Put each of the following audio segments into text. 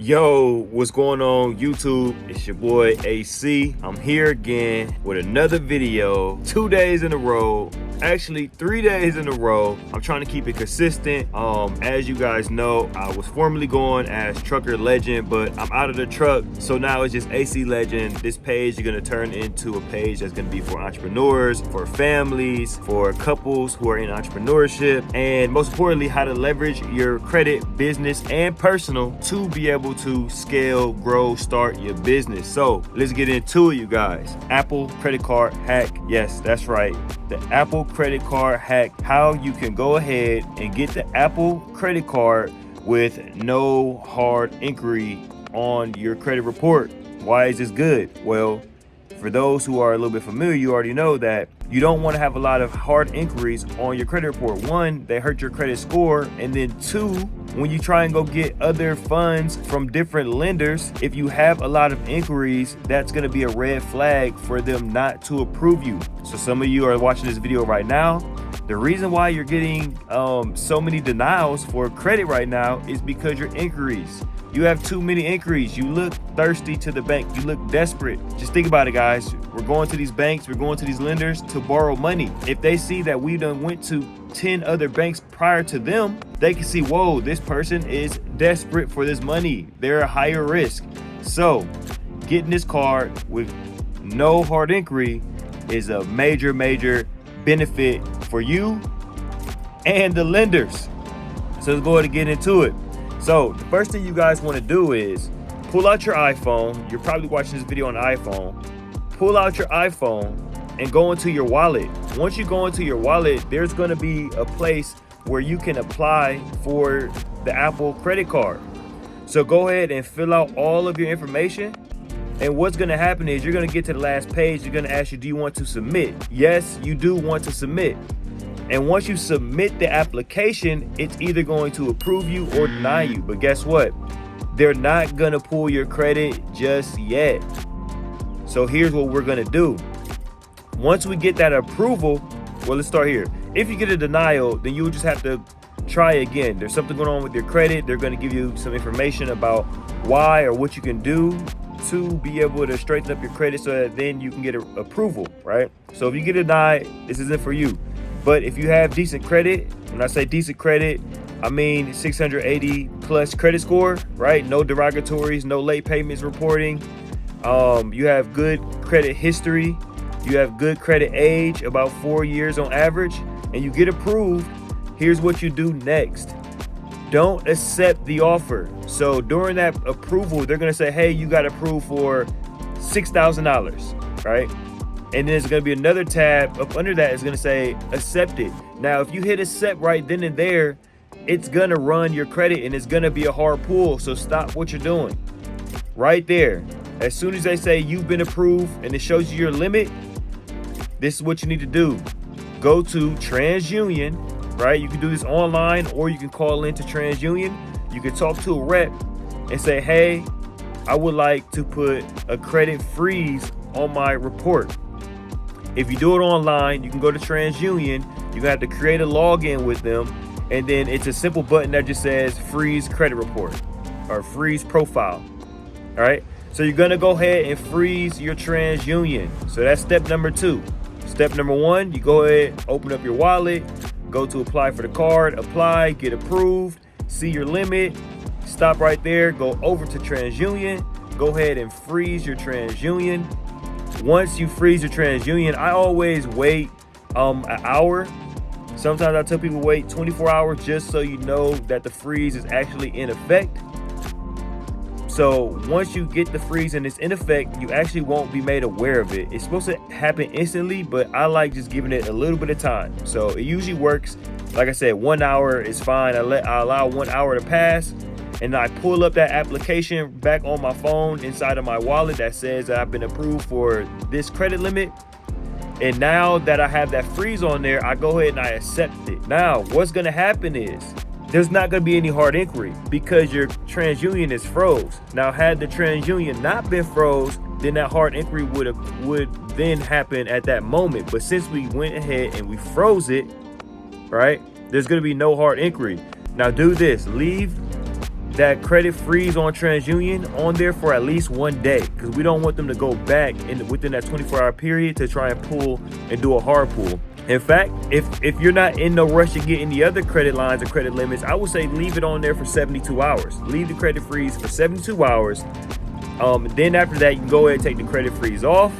Yo, what's going on YouTube? It's your boy AC. I'm here again with another video, 2 days in a row. Actually 3 days in a row. I'm trying to keep it consistent. As you guys know, I was formerly going as Trucker Legend, but I'm out of the truck, so now it's just AC Legend. This page is gonna turn into a page that's gonna be for entrepreneurs, for families, for couples who are in entrepreneurship, and most importantly, how to leverage your credit, business and personal to be able to scale, grow, start your business. So let's get into it, you guys. Apple credit card hack. Yes, that's right. The Apple credit card hack. How you can go ahead and get the Apple credit card with no hard inquiry on your credit report. Why is this good? Well, for those who are a little bit familiar, you already know that you don't want to have a lot of hard inquiries on your credit report. One, they hurt your credit score, and then two, when you try and go get other funds from different lenders, if you have a lot of inquiries, that's going to be a red flag for them not to approve you. So some of you are watching this video right now. The reason why you're getting so many denials for credit right now is because your inquiries. You have too many inquiries. You look thirsty to the bank. You look desperate. Just think about it, guys. We're going to these banks. We're going to these lenders to borrow money. If they see that we done went to 10 other banks prior to them, they can see, whoa, this person is desperate for this money. They're a higher risk. So getting this card with no hard inquiry is a major benefit for you and the lenders. So let's go ahead and get into it. So the first thing you guys want to do is pull out your iPhone. You're probably watching this video on iPhone. Pull out your iPhone and go into your wallet. Once you go into your wallet, there's going to be a place where you can apply for the Apple credit card. So go ahead and fill out all of your information. And what's going to happen is you're going to get to the last page. You're going to ask you, do you want to submit? Yes, you do want to submit. And once you submit the application, it's either going to approve you or deny you. But guess what? They're not going to pull your credit just yet. So here's what we're going to do. Once we get that approval, well, let's start here. If you get a denial, then you just have to try again. There's something going on with your credit. They're going to give you some information about why or what you can do to be able to straighten up your credit so that then you can get an approval, right? So if you get denied, this isn't for you. But if you have decent credit, when I say decent credit, I mean 680 plus credit score, right? No derogatories, no late payments reporting. You have good credit history. You have good credit age, about 4 years on average, and you get approved. Here's what you do next. Don't accept the offer. So during that approval, they're going to say, hey, you got approved for $6,000, right? And then there's going to be another tab up under that is going to say accepted. Now, if you hit accept right then and there, it's going to run your credit and it's going to be a hard pull. So stop what you're doing right there. As soon as they say you've been approved and it shows you your limit, this is what you need to do. Go to TransUnion, right? You can do this online or you can call into TransUnion. You can talk to a rep and say, hey, I would like to put a credit freeze on my report. If you do it online, you can go to TransUnion. You're gonna have to create a login with them, and then it's a simple button that just says freeze credit report or freeze profile. All right, so you're gonna go ahead and freeze your TransUnion. So that's step number 2. Step number 1, you go ahead, open up your wallet, go to apply for the card, apply, get approved, see your limit, stop right there, go over to TransUnion, go ahead and freeze your TransUnion. Once you freeze your TransUnion, I always wait an hour. Sometimes I tell people wait 24 hours just so you know that the freeze is actually in effect. So once you get the freeze and it's in effect, you actually won't be made aware of it. It's supposed to happen instantly, but I like just giving it a little bit of time. So it usually works. Like I said, 1 hour is fine. I allow 1 hour to pass. And I pull up that application back on my phone inside of my wallet that says that I've been approved for this credit limit. And now that I have that freeze on there, I go ahead and I accept it. Now, what's going to happen is there's not going to be any hard inquiry because your TransUnion is froze. Now, had the TransUnion not been froze, then that hard inquiry would then happen at that moment. But since we went ahead and we froze it, right, there's going to be no hard inquiry. Now do this, leave that credit freeze on TransUnion on there for at least 1 day, because we don't want them to go back within that 24-hour period to try and pull and do a hard pull. In fact, if you're not in no rush to get any other credit lines or credit limits, I would say leave it on there for 72 hours. Leave the credit freeze for 72 hours. Then after that, you can go ahead and take the credit freeze off.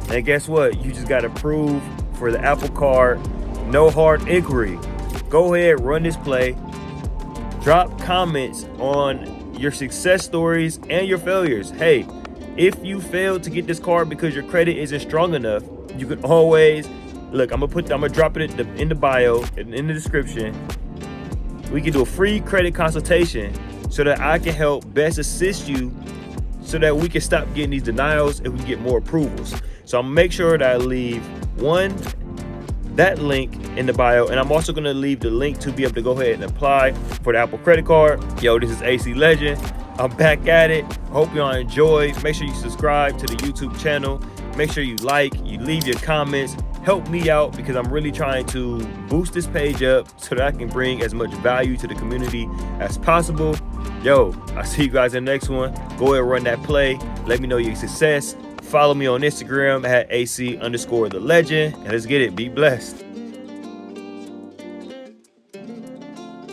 And guess what? You just got to prove for the Apple Card, no hard inquiry. Go ahead, run this play. Drop comments on your success stories and your failures. Hey, if you failed to get this card because your credit isn't strong enough, you can always look. I'm gonna drop it in the bio and in the description. We can do a free credit consultation so that I can help best assist you, so that we can stop getting these denials and we can get more approvals. So I'm gonna make sure that I leave that link in the bio, and I'm also gonna leave the link to be able to go ahead and apply for the Apple credit card. Yo, this is AC Legend. I'm back at it. Hope y'all enjoy. Make sure you subscribe to the YouTube channel. Make sure you like, you leave your comments. Help me out, because I'm really trying to boost this page up so that I can bring as much value to the community as possible. Yo, I'll see you guys in the next one. Go ahead and run that play. Let me know your success. Follow me on Instagram at AC_the legend. And let's get it. Be blessed.